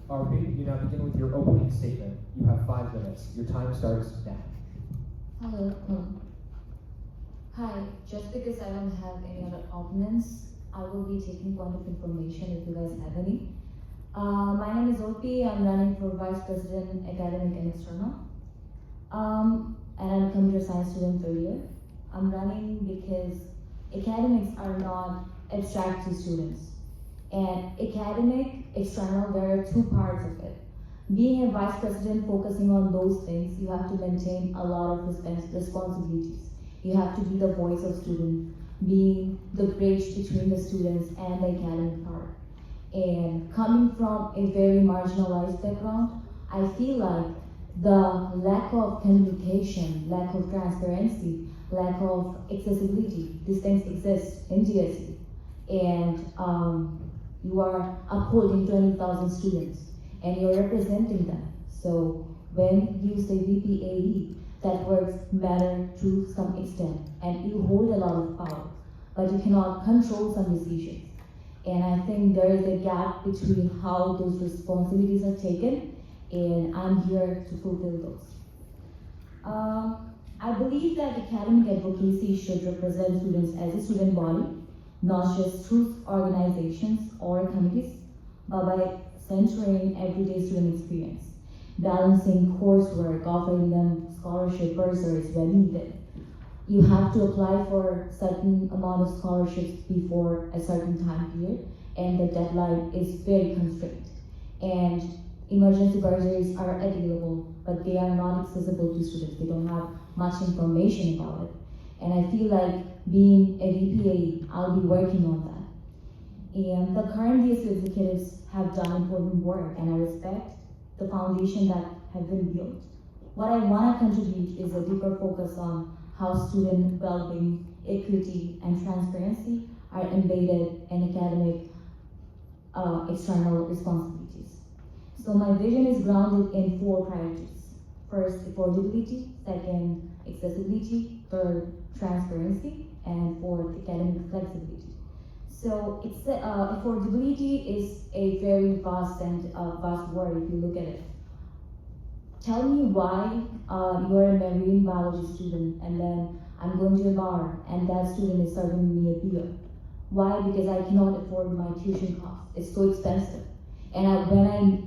RP, you now begin with your opening statement. You have 5 minutes. Your time starts now. Hello. Hi. Just because I don't have any other opponents, I will be taking point of information if you guys have any. My name is OP. I'm running for Vice President, Academic and External. And I'm a computer science student 3rd year. I'm running because academics are not abstract to students. And academic, external, there are 2 parts of it. Being a vice president focusing on those things, you have to maintain a lot of responsibilities. You have to be the voice of students, being the bridge between the students and the academic part. And coming from a very marginalized background, I feel like the lack of communication, lack of transparency, lack of accessibility, these things exist in DSU. And you are upholding 20,000 students and you're representing them. So when you say VPAE, that words matter to some extent and you hold a lot of power, but you cannot control some decisions. And I think there is a gap between how those responsibilities are taken, and I'm here to fulfill those. I believe that academic advocacy should represent students as a student body, not just through organizations or committees, but by centering everyday student experience, balancing coursework, offering them scholarship bursaries when needed. You have to apply for certain amount of scholarships before a certain time period, and the deadline is very constrained. And emergency bursaries are available, but they are not accessible to students. They don't have much information about it. And I feel like being a VPA, I'll be working on that. And the current DSU executives have done important work, and I respect the foundation that have been built. What I want to contribute is a deeper focus on how student well-being, equity, and transparency are embedded in academic external responsibilities. So my vision is grounded in 4 priorities. First, affordability. Second, accessibility. Third, transparency. And fourth, academic flexibility. So affordability is a very vast word if you look at it. Tell me why you're a marine biology student and then I'm going to a bar and that student is serving me a beer. Why? Because I cannot afford my tuition cost. It's so expensive. And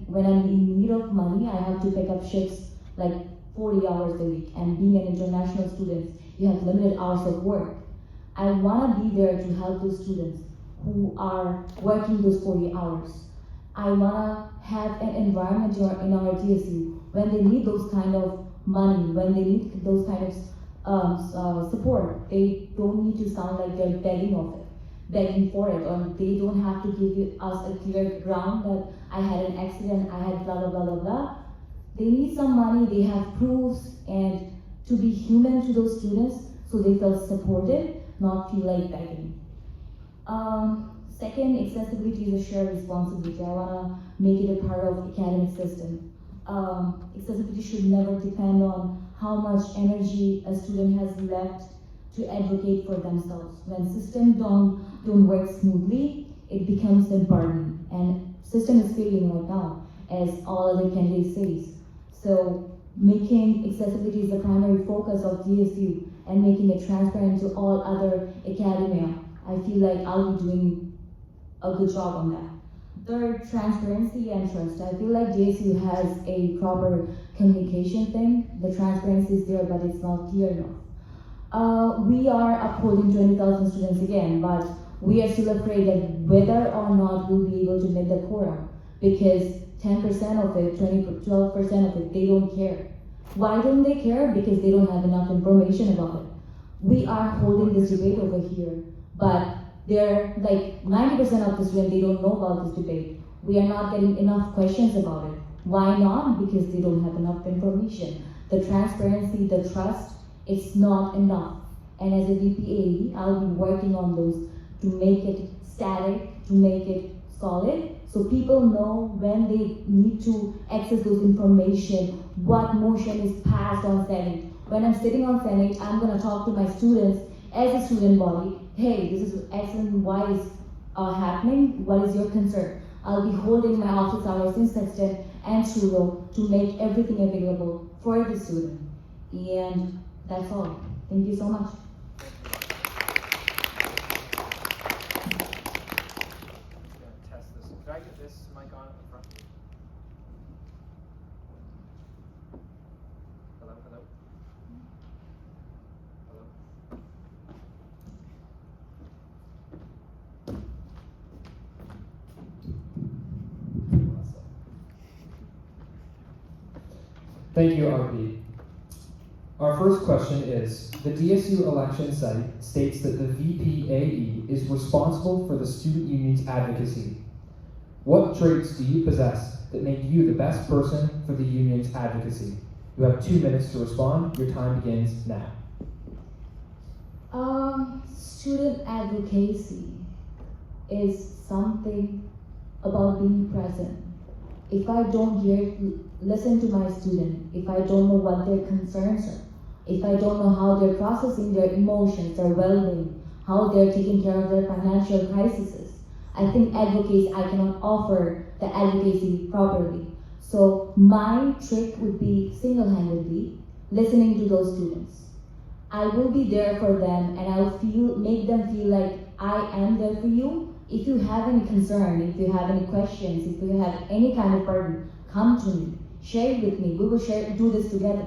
when I'm in need of money, I have to pick up shifts like 40 hours a week. And being an international student, you have limited hours of work. I want to be there to help those students who are working those 40 hours. I want to have an environment in our DSU when they need those kind of money, when they need those kind of support. They don't need to sound like they're begging for it, or they don't have to give us a clear ground that I had an accident, I had blah, blah, blah, blah, blah. They need some money, they have proofs, and to be human to those students so they feel supported, not feel like begging. Second, accessibility is a shared responsibility. I want to make it a part of the academic system. Accessibility should never depend on how much energy a student has left to advocate for themselves. When systems don't work smoothly, it becomes a burden. And system is failing right now, as all other candidates say. So making accessibility is the primary focus of DSU and making it transparent to all other academia. I feel like I'll be doing a good job on that. Third, transparency and trust. I feel like DSU has a proper communication thing. The transparency is there, but it's not clear enough. We are upholding 20,000 students again, but we are still afraid that whether or not we'll be able to make the quorum, because 10% of it, 12% of it, they don't care. Why don't they care? Because they don't have enough information about it. We are holding this debate over here, but they're like 90% of the students, they don't know about this debate. We are not getting enough questions about it. Why not? Because they don't have enough information. The transparency, the trust, it's not enough. And as a VPA, I'll be working on those to make it static, to make it solid, so people know when they need to access those information, what motion is passed on Senate. When I'm sitting on Senate, I'm gonna talk to my students as a student body. Hey, this is X and Y is happening. What is your concern? I'll be holding my office hours in Sexton and Truro to make everything available for the student. And that's all. Thank you so much. Test this. Could I get this mic on at the front? Hello, hello. Hello. Thank you, RP. Our first question is, the DSU election site states that the VPAE is responsible for the student union's advocacy. What traits do you possess that make you the best person for the union's advocacy? You have 2 minutes to respond. Your time begins now. Student advocacy is something about being present. If I don't listen to my student, if I don't know what their concerns are, if I don't know how they're processing their emotions, their well-being, how they're taking care of their financial crises, I think advocacy, I cannot offer the advocacy properly. So my trick would be single-handedly listening to those students. I will be there for them and I'll make them feel like I am there for you. If you have any concern, if you have any questions, if you have any kind of burden, come to me, share it with me. We will do this together.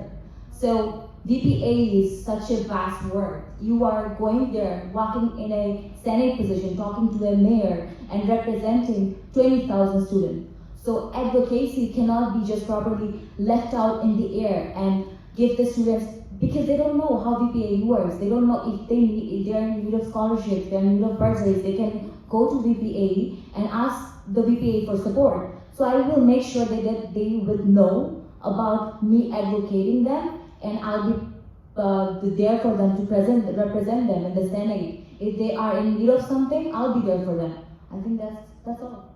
So VPA is such a vast word. You are going there, walking in a Senate position, talking to a mayor and representing 20,000 students. So advocacy cannot be just properly left out in the air and give the students, because they don't know how VPA works. They don't know if they're in need of scholarships, they're in need of bursaries, they can go to VPA and ask the VPA for support. So I will make sure that they would know about me advocating them, and I'll be there for them to represent them in the Senate. If they are in need of something, I'll be there for them. I think that's all.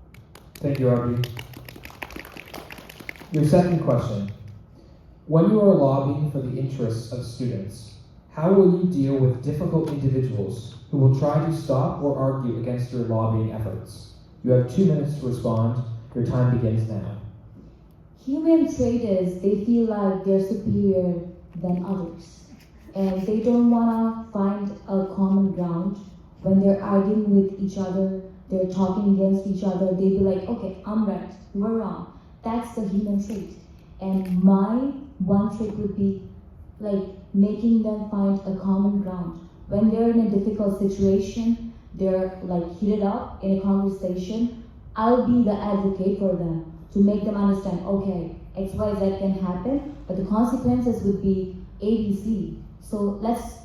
Thank you, RB. Your second question. When you are lobbying for the interests of students, how will you deal with difficult individuals who will try to stop or argue against your lobbying efforts? You have 2 minutes to respond. Your time begins now. Human trait is they feel like they're superior than others. And they don't want to find a common ground. When they're arguing with each other, they're talking against each other, they'd be like, okay, I'm right, you're wrong. That's the human trait. And my one trick would be like making them find a common ground. When they're in a difficult situation, they're like heated up in a conversation, I'll be the advocate for them to make them understand, okay, X, Y, Z can happen, but the consequences would be A, B, C. So let's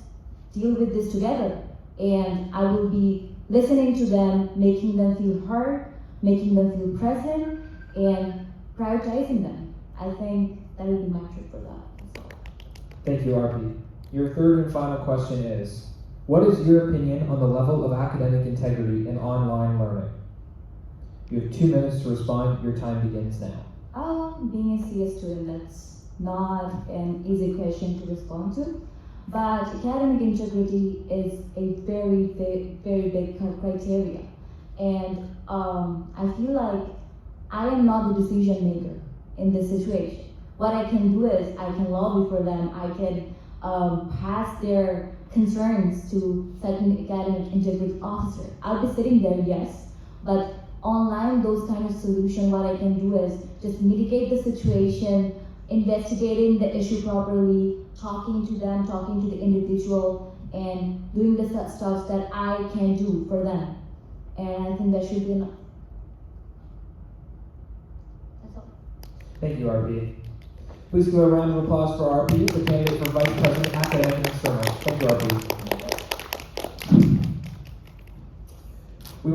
deal with this together. And I will be listening to them, making them feel heard, making them feel present, and prioritizing them. I think that would be my trick for that. Thank you, RP. Your third and final question is, what is your opinion on the level of academic integrity in online learning? You have 2 minutes to respond. Your time begins now. Being a CS student, that's not an easy question to respond to. But academic integrity is a very, very big criteria. And I feel like I am not the decision maker in this situation. What I can do is I can lobby for them. I can pass their concerns to certain academic integrity officer. I'll be sitting there, yes, but online, those kind of solutions, what I can do is just mitigate the situation, investigating the issue properly, talking to them, talking to the individual, and doing the stuff that I can do for them. And I think that should be enough. That's all. Thank you, RP. Please give a round of applause for RP, the candidate for Vice President Academic and External. Thank you, RP.